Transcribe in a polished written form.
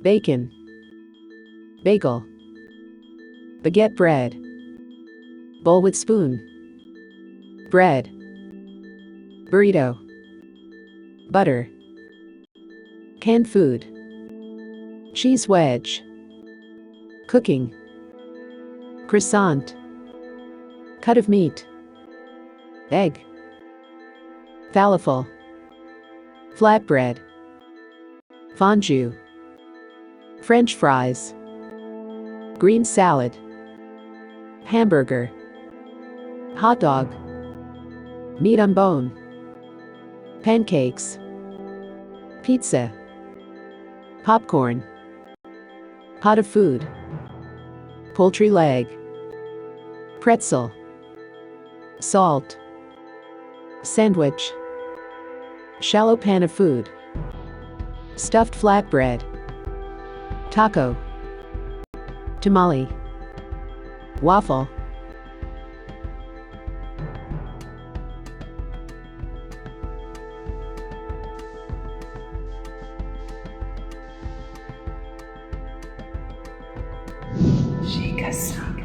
bacon, bagel, baguette bread, bowl with spoon, bread, burrito, butter, canned food, cheese wedge, cooking, croissant, cut of meat, egg, falafel, flatbread, fondue, French fries, green salad, hamburger, hot dog, meat on bone, pancakes, pizza, popcorn, pot of food, poultry leg, pretzel, salt, sandwich, shallow pan of food, stuffed flatbread, taco, tamale, waffle. Jecasa.